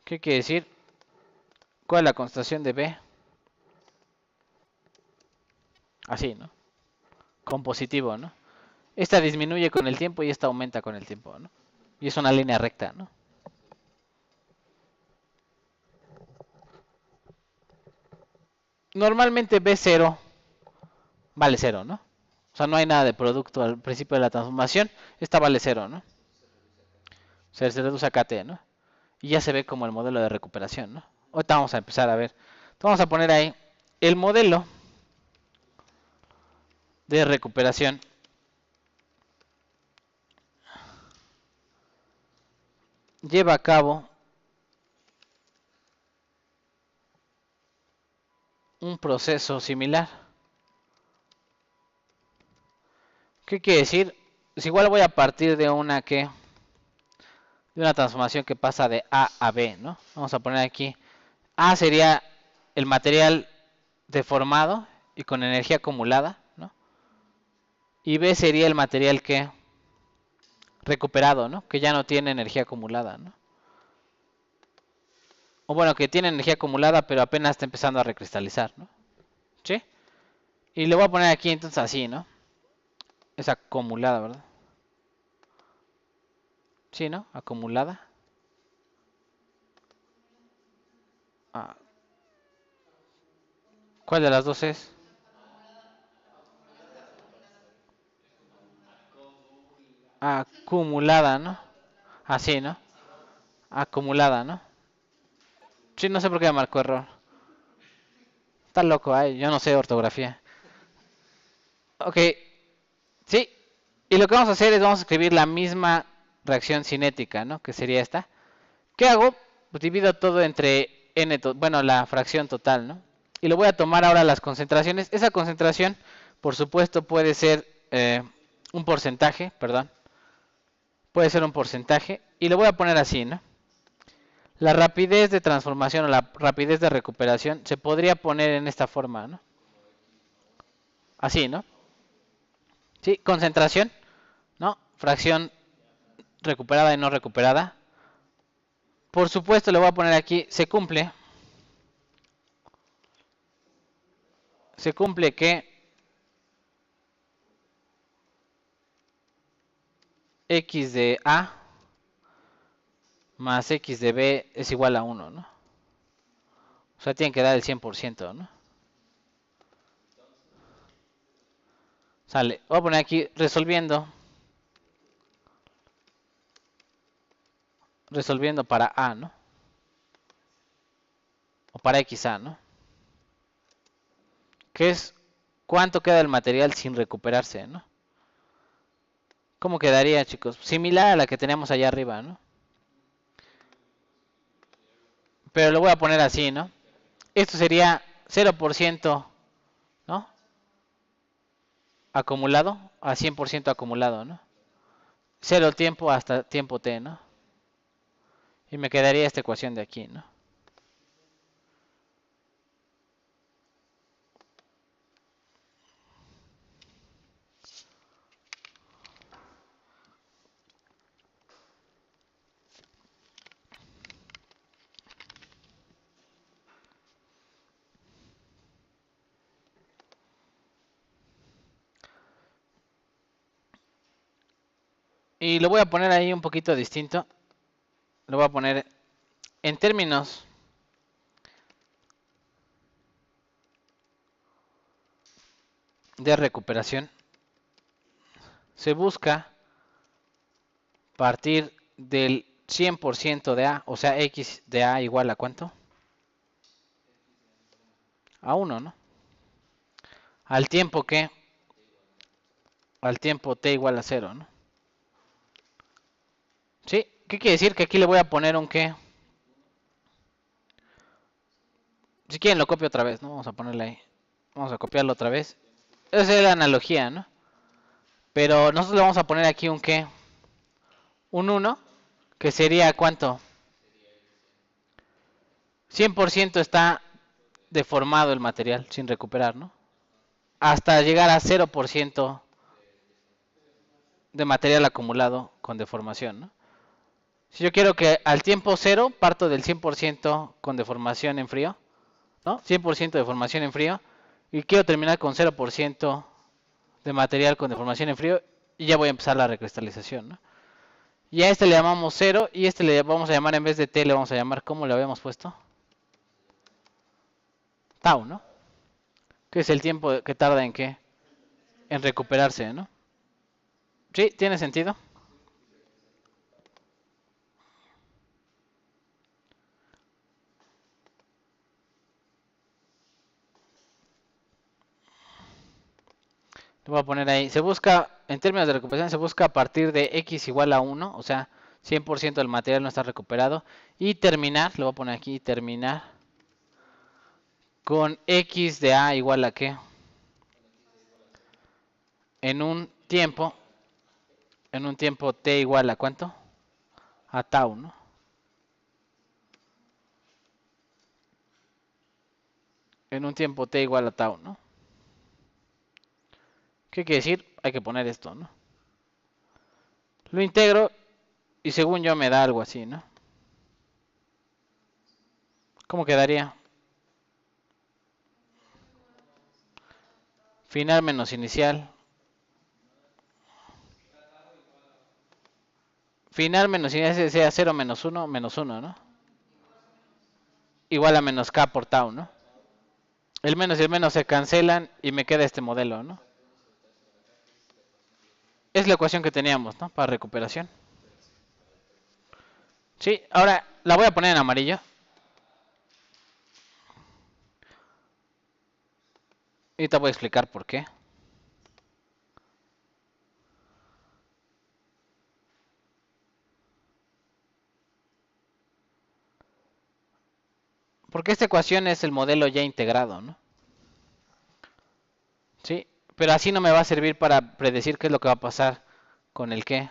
¿Qué quiere decir? ¿Cuál es la constatación de B? Así, ¿no? Con positivo, ¿no? Esta disminuye con el tiempo y esta aumenta con el tiempo, ¿no? Y es una línea recta, ¿no? Normalmente B0 vale 0, ¿no? O sea, no hay nada de producto al principio de la transformación. Esta vale 0, ¿no? Se reduce a KT, ¿no? Y ya se ve como el modelo de recuperación, ¿no? Ahorita vamos a empezar a ver. Vamos a poner ahí el modelo de recuperación lleva a cabo un proceso similar. ¿Qué quiere decir? Pues igual voy a partir de una transformación que pasa de A a B, ¿no? Vamos a poner aquí A sería el material deformado y con energía acumulada, ¿no? Y B sería el material que recuperado, ¿no? Que ya no tiene energía acumulada, ¿no? O bueno, que tiene energía acumulada, pero apenas está empezando a recristalizar, ¿no? ¿Sí? Y le voy a poner aquí entonces así, ¿no? Es acumulada, ¿verdad? Sí, ¿no? Acumulada. Ah, ¿cuál de las dos es? Acumulada, ¿no? Así, ¿no? Acumulada, ¿no? Sí, no sé por qué me marcó error. Está loco, ay, yo no sé ortografía. Ok, sí. Y lo que vamos a hacer es vamos a escribir la misma reacción cinética, ¿no? Que sería esta. ¿Qué hago? Pues divido todo entre n, bueno, la fracción total, ¿no? Y lo voy a tomar ahora las concentraciones. Esa concentración, por supuesto, puede ser un porcentaje, perdón. Puede ser un porcentaje. Y lo voy a poner así, ¿no? La rapidez de transformación o la rapidez de recuperación se podría poner en esta forma, ¿no? Así, ¿no? Sí, concentración, ¿no? Fracción recuperada y no recuperada. Por supuesto, le voy a poner aquí, se cumple que x de A más x de B es igual a 1, ¿no? O sea, tiene que dar el 100%, ¿no? Sale. Voy a poner aquí resolviendo para A, ¿no? O para XA, ¿no? Que es cuánto queda el material sin recuperarse, ¿no? ¿Cómo quedaría, chicos? Similar a la que teníamos allá arriba, ¿no? Pero lo voy a poner así, ¿no? Esto sería 0%, ¿no? Acumulado a 100% acumulado, ¿no? Cero tiempo hasta tiempo t, ¿no? Y me quedaría esta ecuación de aquí, ¿no? Y lo voy a poner ahí un poquito distinto. Lo voy a poner en términos de recuperación. Se busca partir del 100% de A, o sea, X de A igual a ¿cuánto? A 1, ¿no? Al tiempo que, al tiempo t igual a 0, ¿no? ¿Sí? ¿Qué quiere decir? Que aquí le voy a poner un qué. Si quieren lo copio otra vez, ¿no? Vamos a ponerle ahí. Vamos a copiarlo otra vez. Esa es la analogía, ¿no? Pero nosotros le vamos a poner aquí un qué. Un 1, que sería ¿cuánto? 100% está deformado el material sin recuperar, ¿no? Hasta llegar a 0% de material acumulado con deformación, ¿no? Si yo quiero que al tiempo 0 parto del 100% con deformación en frío, ¿no? 100% de deformación en frío, y quiero terminar con 0% de material con deformación en frío, y ya voy a empezar la recristalización, ¿no? Y a este le llamamos 0, y este le vamos a llamar, en vez de t, le vamos a llamar, ¿cómo le habíamos puesto? Tau, ¿no? Que es el tiempo que tarda en qué? En recuperarse, ¿no? ¿Sí? ¿Tiene sentido? Le voy a poner ahí. Se busca, en términos de recuperación, se busca a partir de x igual a 1, o sea, 100% del material no está recuperado. Y terminar, le voy a poner aquí, terminar con x de a igual a qué? En un tiempo, t igual a ¿cuánto? A tau, ¿no? En un tiempo t igual a tau, ¿no? ¿Qué quiere decir? Hay que poner esto, ¿no? Lo integro y según yo me da algo así, ¿no? ¿Cómo quedaría? Final menos inicial. Final menos inicial sea 0 menos 1, ¿no? Igual a menos k por tau, ¿no? El menos y el menos se cancelan y me queda este modelo, ¿no? Es la ecuación que teníamos, ¿no? Para recuperación. Sí, ahora la voy a poner en amarillo. Y te voy a explicar por qué. Porque esta ecuación es el modelo ya integrado, ¿no? Sí, pero así no me va a servir para predecir qué es lo que va a pasar con el qué.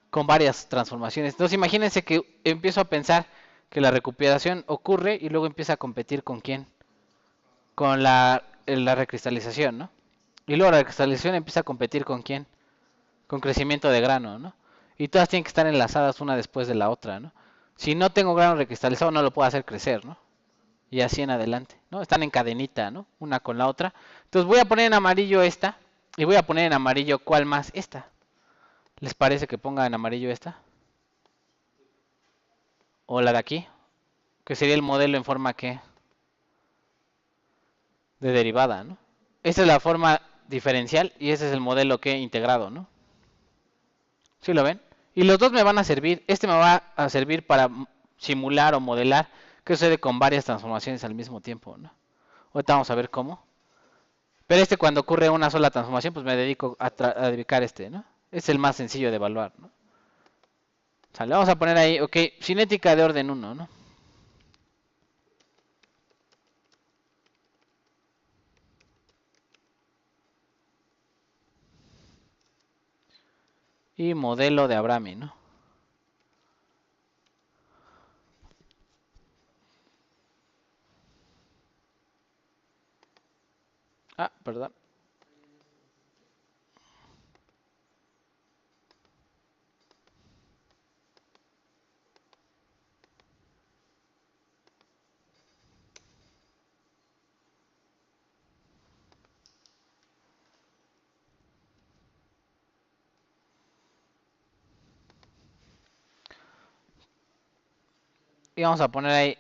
Con varias transformaciones. Entonces imagínense que empiezo a pensar que la recuperación ocurre y luego empieza a competir con quién. Con la recristalización, ¿no? Y luego la recristalización empieza a competir con quién. Con crecimiento de grano, ¿no? Y todas tienen que estar enlazadas una después de la otra, ¿no? Si no tengo grano recristalizado no lo puedo hacer crecer, ¿no? Y así en adelante, ¿no? Están en cadenita, ¿no? Una con la otra. Entonces voy a poner en amarillo esta y voy a poner en amarillo cuál más esta. ¿Les parece que ponga en amarillo esta? O la de aquí, que sería el modelo en forma que de derivada, ¿no? Esta es la forma diferencial y ese es el modelo que integrado, ¿no? ¿Sí lo ven? Y los dos me van a servir. Este me va a servir para simular o modelar qué sucede con varias transformaciones al mismo tiempo, ¿no? Ahorita vamos a ver cómo. Pero este cuando ocurre una sola transformación, pues me dedico a dedicar este, ¿no? Es el más sencillo de evaluar, ¿no? O sea, le vamos a poner ahí, ok, cinética de orden 1, ¿no? Y modelo de Abrami, ¿no? Ah, perdón. Y vamos a poner ahí,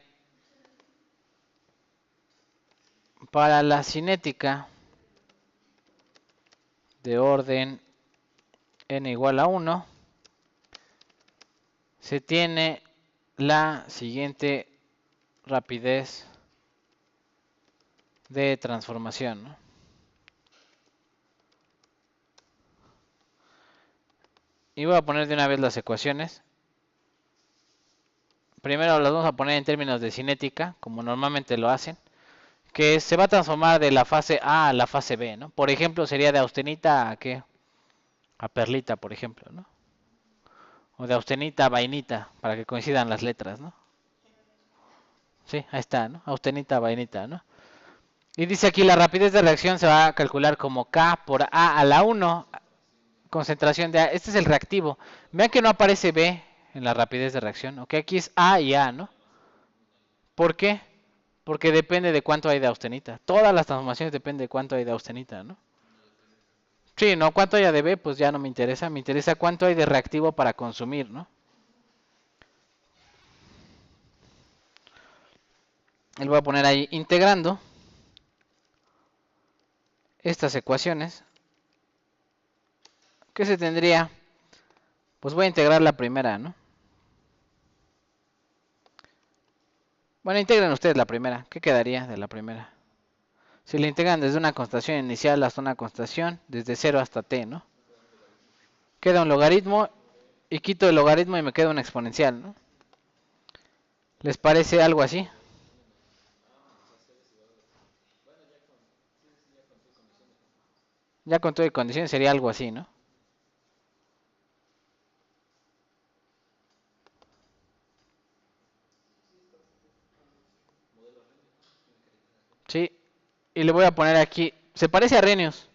para la cinética de orden n igual a 1, se tiene la siguiente rapidez de transformación, ¿no? Y voy a poner de una vez las ecuaciones. Primero las vamos a poner en términos de cinética, como normalmente lo hacen. Que se va a transformar de la fase A a la fase B, ¿no? Por ejemplo, sería de austenita a ¿qué? A perlita, por ejemplo, ¿no? O de austenita a vainita, para que coincidan las letras, ¿no? Sí, ahí está, ¿no? Austenita a vainita, ¿no? Y dice aquí la rapidez de reacción se va a calcular como K por A a la 1, concentración de A. Este es el reactivo. Vean que no aparece B en la rapidez de reacción, ¿ok? Aquí es A y A, ¿no? ¿Por qué? Porque depende de cuánto hay de austenita. Todas las transformaciones dependen de cuánto hay de austenita, ¿no? Sí, no, cuánto haya de B, pues ya no me interesa. Me interesa cuánto hay de reactivo para consumir, ¿no? Le voy a poner ahí integrando estas ecuaciones. ¿Qué se tendría? Pues voy a integrar la primera, ¿no? Bueno, integren ustedes la primera. ¿Qué quedaría de la primera? Si la integran desde una constatación inicial hasta una constatación, desde 0 hasta t, ¿no? Queda un logaritmo y quito el logaritmo y me queda un exponencial, ¿no? ¿Les parece algo así? Ya con todo y condiciones sería algo así, ¿no? Sí. Y le voy a poner aquí, se parece a Arrhenius,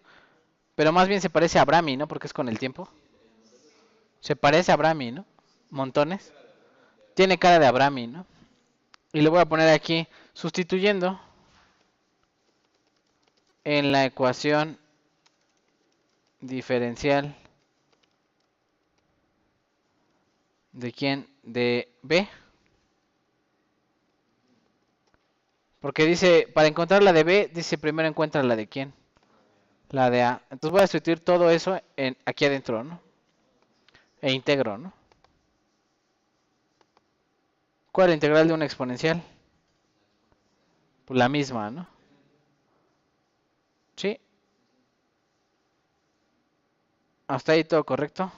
pero más bien se parece a Brahmi, ¿no? Porque es con el tiempo. Se parece a Brahmi, ¿no? Montones. Tiene cara de Abrami, ¿no? Y le voy a poner aquí, sustituyendo en la ecuación diferencial de quién, de B. Porque dice, para encontrar la de B, dice primero encuentra la de quién. La de A. Entonces voy a sustituir todo eso aquí adentro, ¿no? E integro, ¿no? ¿Cuál es la integral de una exponencial? Pues la misma, ¿no? Sí. Hasta ahí todo correcto.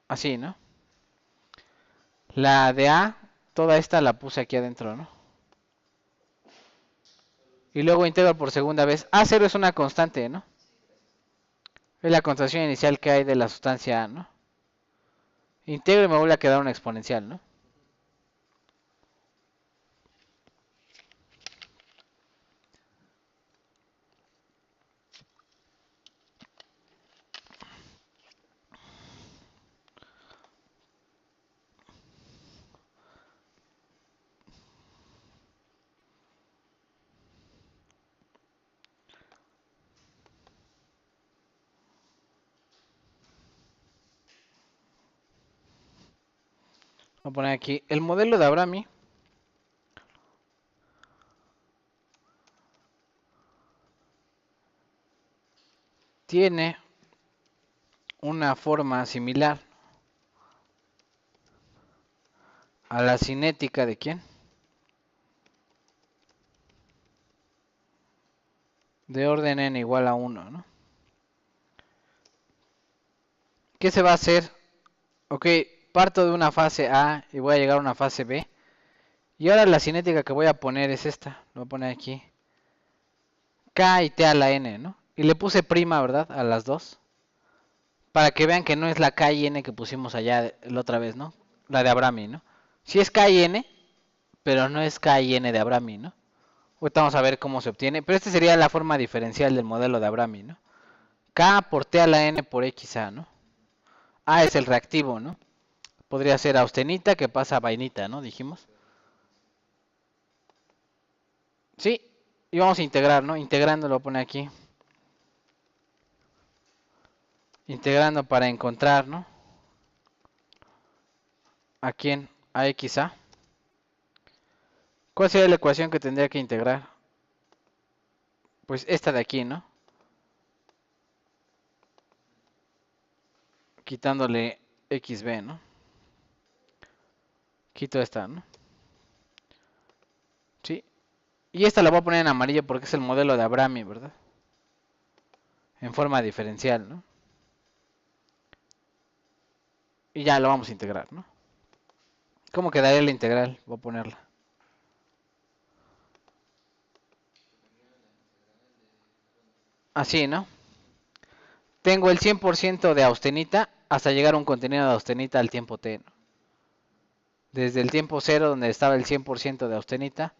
Así, ¿no? La de A, toda esta la puse aquí adentro, ¿no? Y luego integro por segunda vez. A0 es una constante, ¿no? Es la concentración inicial que hay de la sustancia A, ¿no? Integro y me vuelve a quedar una exponencial, ¿no? Voy a poner aquí el modelo de Abrami. Tiene una forma similar a la cinética de quién? De orden n igual a 1, ¿no? ¿Qué se va a hacer? Ok, parto de una fase A y voy a llegar a una fase B. Y ahora la cinética que voy a poner es esta. Lo voy a poner aquí. K y T a la N, ¿no? Y le puse prima, ¿verdad? A las dos. Para que vean que no es la K y N que pusimos allá la otra vez, ¿no? La de Abrami, ¿no? Sí es K y N, pero no es K y N de Abrami, ¿no? Ahorita vamos a ver cómo se obtiene. Pero esta sería la forma diferencial del modelo de Abrami, ¿no? K por T a la N por XA, ¿no? A es el reactivo, ¿no? Podría ser austenita que pasa a vainita, ¿no? Dijimos. Sí, y vamos a integrar, ¿no? Integrando lo pone aquí. Integrando para encontrar, ¿no? ¿A quién? A XA. ¿Cuál sería la ecuación que tendría que integrar? Pues esta de aquí, ¿no? Quitándole XB, ¿no? Quito esta, ¿no? Sí. Y esta la voy a poner en amarillo porque es el modelo de Abrami, ¿verdad? en forma diferencial, ¿no? Y ya lo vamos a integrar, ¿no? ¿Cómo quedaría la integral? Voy a ponerla. Así, ¿no? Tengo el 100% de austenita hasta llegar a un contenido de austenita al tiempo t, ¿no? Desde el tiempo 0, donde estaba el 100% de austenita,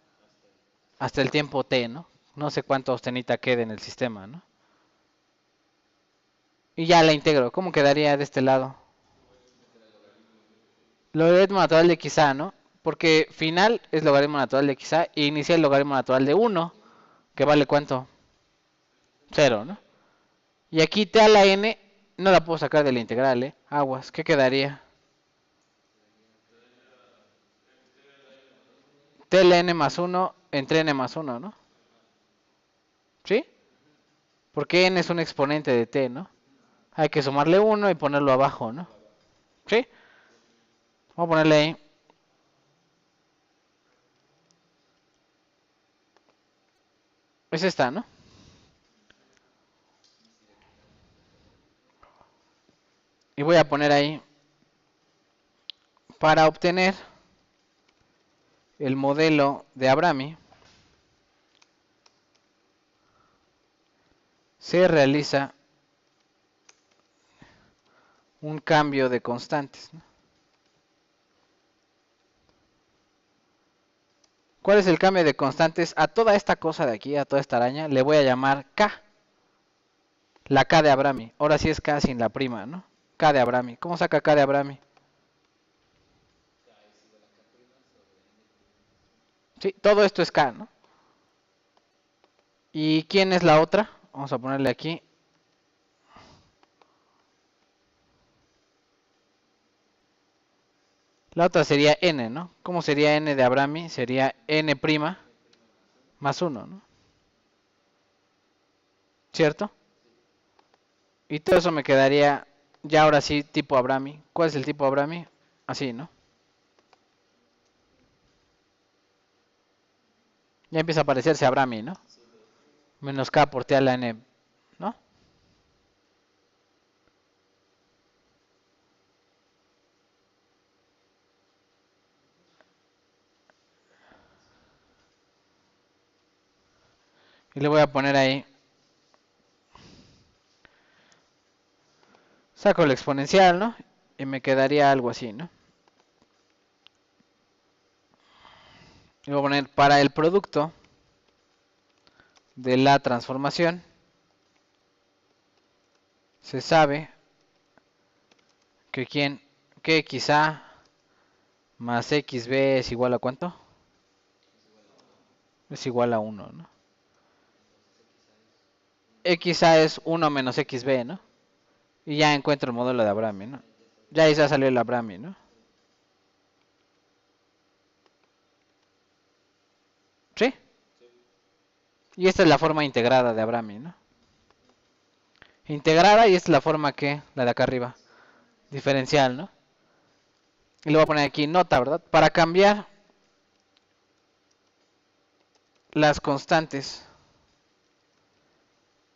hasta el tiempo t, ¿no? No sé cuánto austenita quede en el sistema, ¿no? Y ya la integro. ¿Cómo quedaría de este lado? Logaritmo natural de xa, ¿no? Porque final es logaritmo natural de xa e inicial logaritmo natural de 1, que vale ¿cuánto? 0, ¿no? Y aquí t a la n no la puedo sacar de la integral, ¿eh? Aguas, ¿qué quedaría? T a la n más 1 entre n más 1, ¿no? ¿Sí? Porque n es un exponente de t, ¿no? Hay que sumarle 1 y ponerlo abajo, ¿no? ¿Sí? Vamos a ponerle ahí. Es esta, ¿no? Y voy a poner ahí para obtener el modelo de Abrami. Se realiza un cambio de constantes, ¿no? ¿Cuál es el cambio de constantes? A toda esta cosa de aquí, a toda esta araña, le voy a llamar K. La K de Abrami. Ahora sí es K sin la prima, ¿no? K de Abrami. ¿Cómo saca K de Abrami? Sí, todo esto es K, ¿no? ¿Y quién es la otra? Vamos a ponerle aquí. La otra sería N, ¿no? ¿Cómo sería N de Abrami? Sería N' más 1, ¿no? ¿Cierto? Y todo eso me quedaría ya ahora sí tipo Abrami. ¿Cuál es el tipo Abrami? Así, ¿no? Ya empieza a parecerse Abrami, ¿no? Menos K por T a la N, ¿no? Y le voy a poner ahí. Saco el exponencial, ¿no? Y me quedaría algo así, ¿no? Y voy a poner para el producto de la transformación. Se sabe que xA más xb es igual a ¿cuánto? Es igual a 1, ¿no? XA es 1 menos xb, ¿no? Y ya encuentro el modelo de Abrami, ¿no? Ya ahí ya salió el Abrami, ¿no? ¿Sí? Y esta es la forma integrada de Abrami, ¿no? Integrada y esta es la forma que, la de acá arriba, diferencial, ¿no? Y le voy a poner aquí nota, ¿verdad? Para cambiar las constantes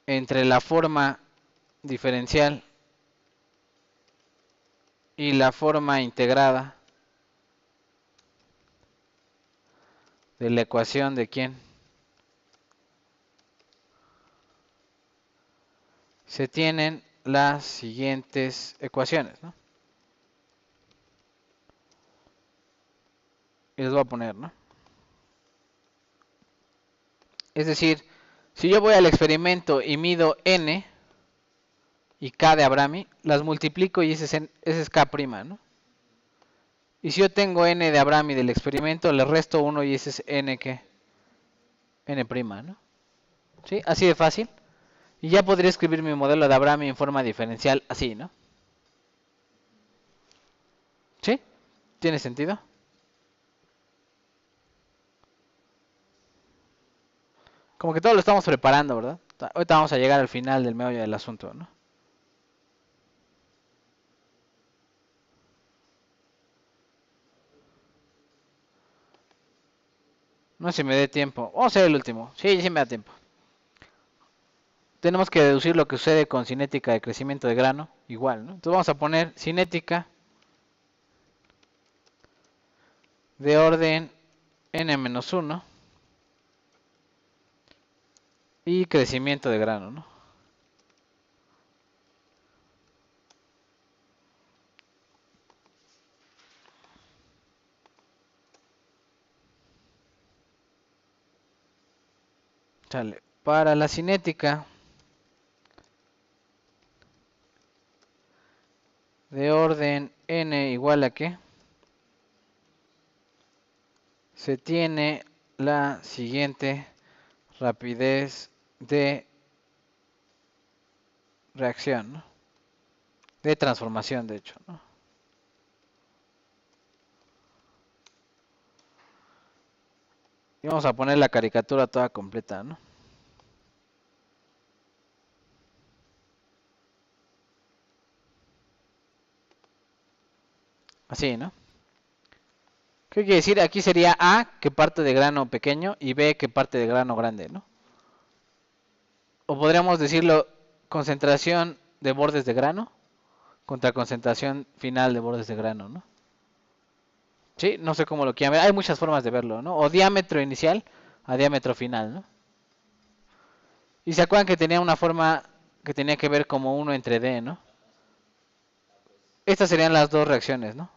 entre la forma diferencial y la forma integrada de la ecuación de quién se tienen las siguientes ecuaciones, ¿no? Y les voy a poner, ¿no? Es decir, si yo voy al experimento y mido n y k de Abrami, las multiplico y ese es k', ¿no? Y si yo tengo n de Abrami del experimento, le resto 1 y ese es n, ¿qué? N', ¿no? ¿Sí? Así de fácil. Y ya podría escribir mi modelo de Abrami en forma diferencial así, ¿no? ¿Sí? ¿Tiene sentido? Como que todo lo estamos preparando, ¿verdad? Ahorita vamos a llegar al final del meollo del asunto, ¿no? No sé si me dé tiempo. Vamos a hacer el último. Sí, sí me da tiempo. tenemos que deducir lo que sucede con cinética de crecimiento de grano, igual, ¿no? Entonces vamos a poner cinética de orden n-1 y crecimiento de grano, ¿no? Sale. Para la cinética de orden n igual a ¿qué? Se tiene la siguiente rapidez de reacción, ¿no? De transformación, de hecho, ¿no? Y vamos a poner la caricatura toda completa, ¿no? Así, ¿no? ¿Qué quiere decir? Aquí sería A, que parte de grano pequeño, y B, que parte de grano grande, ¿no? O podríamos decirlo, concentración de bordes de grano contra concentración final de bordes de grano, ¿no? Sí, no sé cómo lo quieran ver. Hay muchas formas de verlo, ¿no? O diámetro inicial a diámetro final, ¿no? Y se acuerdan que tenía una forma que tenía que ver como 1 entre D, ¿no? Estas serían las dos reacciones, ¿no?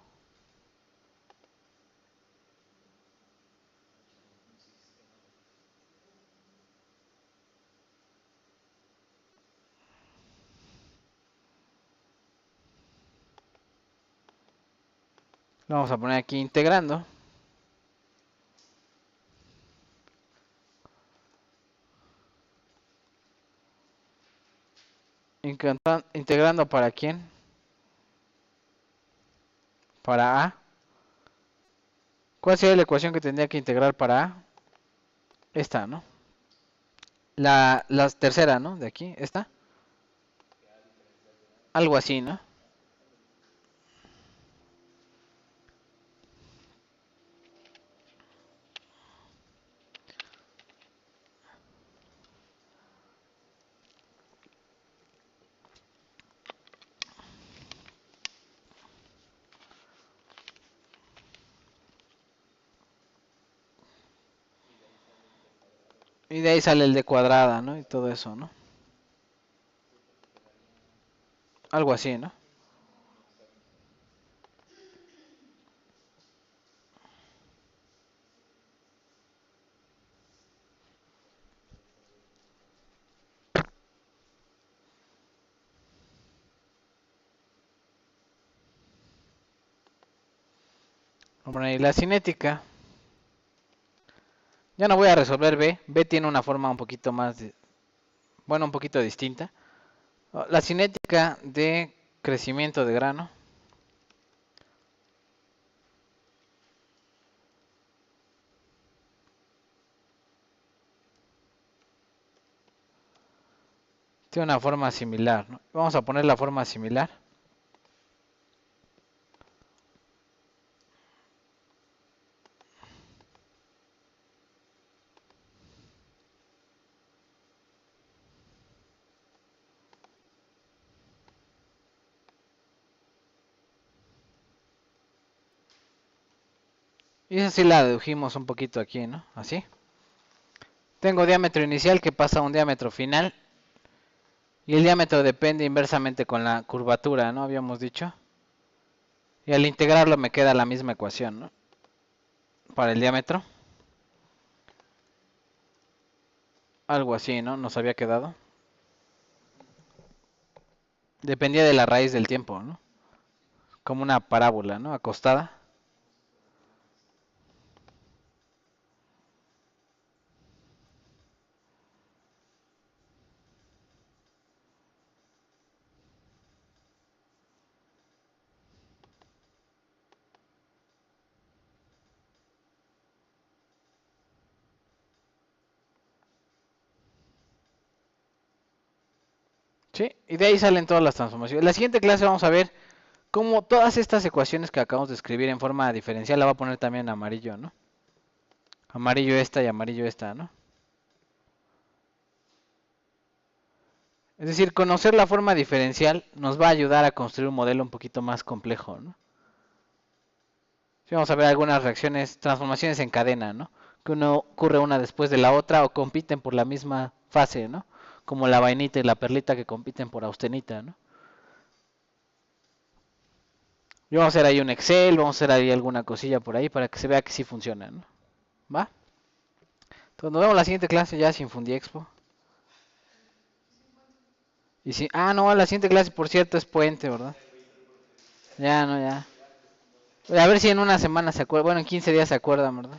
Lo vamos a poner aquí integrando. Integrando para quién? Para A. ¿Cuál sería la ecuación que tendría que integrar para A? Esta, ¿no? La tercera, ¿no? De aquí, esta. Algo así, ¿no? Y de ahí sale el de cuadrada, ¿no? Y todo eso, ¿no? Algo así, ¿no? Vamos a poner ahí la cinética. Ya no voy a resolver B. B tiene una forma un poquito más, bueno, un poquito distinta. La cinética de crecimiento de grano. Tiene una forma similar, ¿no? Vamos a poner la forma similar. Y esa sí la dedujimos un poquito aquí, ¿no? Así. Tengo diámetro inicial que pasa a un diámetro final. Y el diámetro depende inversamente con la curvatura, ¿no? Habíamos dicho. Y al integrarlo me queda la misma ecuación, ¿no? Para el diámetro. Algo así, ¿no? Nos había quedado. Dependía de la raíz del tiempo, ¿no? Como una parábola, ¿no? Acostada. ¿Sí? Y de ahí salen todas las transformaciones. En la siguiente clase vamos a ver cómo todas estas ecuaciones que acabamos de escribir en forma diferencial la voy a poner también en amarillo, ¿no? Amarillo esta y amarillo esta, ¿no? Es decir, conocer la forma diferencial nos va a ayudar a construir un modelo un poquito más complejo, ¿no? Sí, vamos a ver algunas reacciones, transformaciones en cadena, ¿no? Que uno ocurre una después de la otra o compiten por la misma fase, ¿no? Como la vainita y la perlita que compiten por austenita, ¿no? Y vamos a hacer ahí un Excel, vamos a hacer ahí alguna cosilla por ahí para que se vea que sí funciona, ¿no? ¿Va? Entonces nos vemos en la siguiente clase ya sin Fundiexpo. Y si, no, la siguiente clase por cierto es puente, ¿verdad? Ya, no, ya. A ver si en una semana se acuerdan, bueno, en 15 días se acuerdan, ¿verdad?